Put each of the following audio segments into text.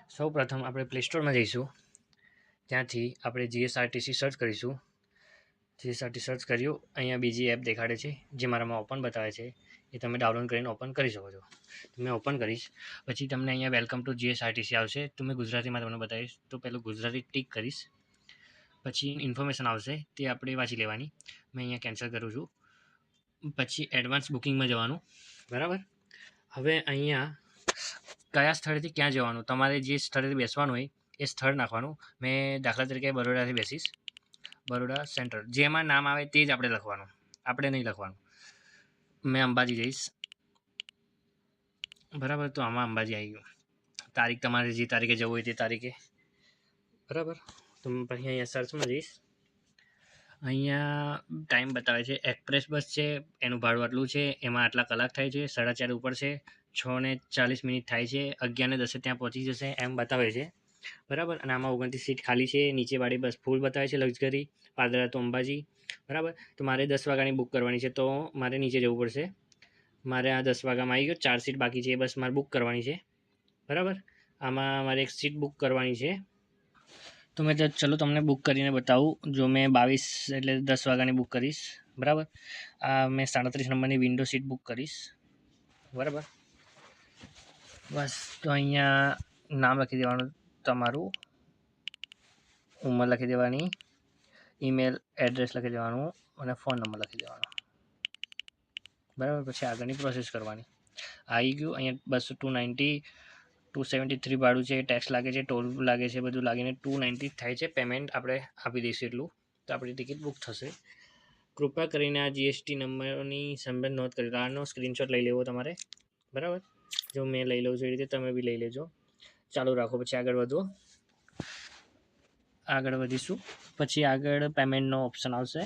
સૌ પ્રથમ આપણે પ્લે સ્ટોરમાં જઈશું. ત્યાંથી આપણે જીએસઆરટીસી સર્ચ કરીશું. જીએસઆરટી સર્ચ કર્યું. અહીંયા બીજી એપ દેખાડે છે જે મારામાં ઓપન બતાવે છે, એ તમે ડાઉનલોડ કરીને ઓપન કરી શકો છો. મેં ઓપન કરીશ. પછી તમને અહીંયા વેલકમ ટુ જીએસઆરટીસી આવશે. તો મેં ગુજરાતીમાં તમને બતાવીશ. તો પહેલું ગુજરાતી ટીક કરીશ. પછી ઇન્ફોર્મેશન આવશે, તે આપણે વાંચી લેવાની. મેં અહીંયા કેન્સલ કરું છું. પછી એડવાન્સ બુકિંગમાં જવાનું. બરાબર. હવે અહીંયા કયા સ્થળેથી ક્યાં જવાનું, તમારે જે સ્થળેથી બેસવાનું હોય એ સ્થળ નાખવાનું. મેં દાખલા તરીકે બરોડાથી બેસીશ. બરોડા સેન્ટ્રલ, જેમાં નામ આવે તે જ આપણે લખવાનું, આપણે નહીં લખવાનું. મેં અંબાજી જઈશ. બરાબર, તો આમાં અંબાજી આવી ગયું. તારીખ તમારે જે તારીખે જવું હોય તે તારીખે. બરાબર, તો પછી અહીંયા સર્ચમાં જઈશ. અહીંયા ટાઈમ બતાવે છે. એક્સપ્રેસ બસ છે, એનું ભાડું આટલું છે, એમાં આટલા કલાક થાય છે, 4:30 ઉપર છે, 6:40 થાય છે, 11:10 ત્યાં પહોંચી જશે એમ બતાવે છે. બરાબર, અને આમાં 29 સીટ ખાલી છે. નીચેવાળી બસ ફૂલ બતાવે છે, લક્ઝરી, પાદરા તો અંબાજી. બરાબર, તો મારે 10 વાગ્યાની બુક કરવાની છે, તો મારે નીચે જવું પડશે. મારે આ 10 વાગ્યામાં આવી ગયો. 4 સીટ બાકી છે, એ બસ મારે બુક કરવાની છે. બરાબર, આમાં મારે એક સીટ બુક કરવાની છે. તો મેં તો ચલો તમને બુક કરીને બતાવું. જો મેં 22 એટલે 10 વાગ્યાની બુક કરીશ. બરાબર, આ મેં 37 નંબરની વિન્ડો સીટ બુક કરીશ. બરાબર, બસ. તો અહીંયા નામ લખી દેવાનું તમારું, ઉંમર લખી દેવાની, ઈમેલ એડ્રેસ લખી દેવાનું અને ફોન નંબર લખી દેવાનો. બરાબર, પછી આગળની પ્રોસેસ કરવાની. આવી ગયું. અહીંયા 273 ભાડું છે, ટેક્સ લાગે છે, ટોલ લાગે છે, બધું લાગીને 290 થાય છે. પેમેન્ટ આપણે આપી દઈશું એટલું, તો આપણી ટિકિટ બુક થશે. કૃપા કરીને આ જીએસટી નંબરની સંબંધ નોંધ કરી આનો સ્ક્રીનશોટ લઈ લેવો તમારે. બરાબર, જો મેં લઈ લઉં છું એ રીતે તમે બી લઈ લેજો. ચાલુ રાખો, પછી આગળ વધો. આગળ વધીશું. પછી આગળ પેમેન્ટનો ઓપ્શન આવશે.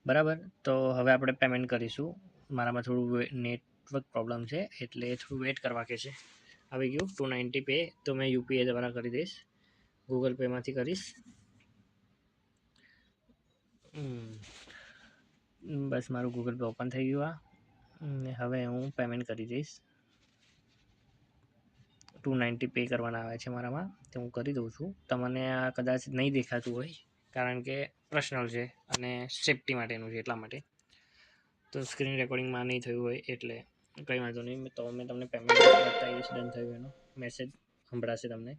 બરાબર, તો હવે આપણે પેમેન્ટ કરીશું. મારામાં થોડું નેટવર્ક પ્રોબ્લેમ છે એટલે થોડું વેટ કરવા કે છે. આવી ગયું 290 પે. તો મેં યુપીઆઈ દ્વારા કરી દઈશ, ગૂગલ પેમાંથી કરીશ. બસ મારું ગૂગલ પે ઓપન થઈ ગયું. હવે હું પેમેન્ટ કરી દઈશ. 290 પે કરવાના આવે છે મારામાં, તો હું કરી દઉં છું. તમને આ કદાચ નહીં દેખાતું હોય કારણ કે પર્સનલ છે અને સેફ્ટી માટેનું છે, એટલા માટે. તો સ્ક્રીન રેકોર્ડિંગમાં નહીં થયું હોય એટલે કંઈ વાંધો નહીં. તો મેં તમને પેમેન્ટ બતાવીશ. ડન થયું, એનો મેસેજ સંભળાશે તમને.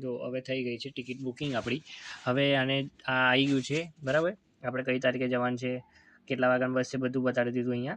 જો હવે થઈ ગઈ છે ટિકિટ બુકિંગ આપણી. હવે આને આ આવી ગયું છે. બરાબર, આપણે કઈ તારીખે જવાનું છે, કેટલા વાગ્યાનું બસ છે, બધું બતાડી દીધું અહીંયા.